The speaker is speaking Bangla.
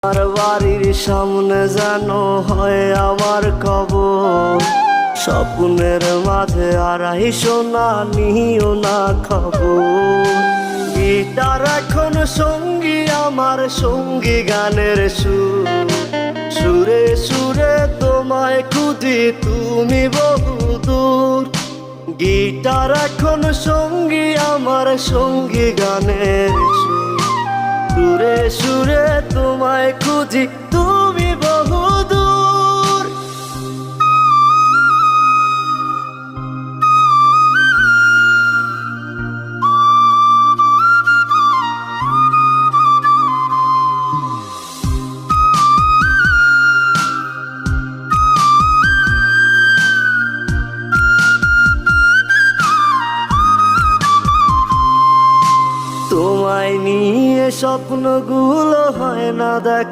আর বাড়ির সামনে যেন হয় আমার কবর, স্বপ্নের মাঝে আড়াইশো না নিও না খবর। গিটার এখন সঙ্গী আমার, সঙ্গী গানের সুর, সুরে সুরে তোমায় খুঁজি তুমি বহুদূর। গিটার এখন সঙ্গী আমার, সঙ্গী গানের সুর, সুরে সুরে তোমায় খুঁজি তুমি বহুদূর। তোমায় নিয়ে স্বপ্নগুলো হয় না দেখা।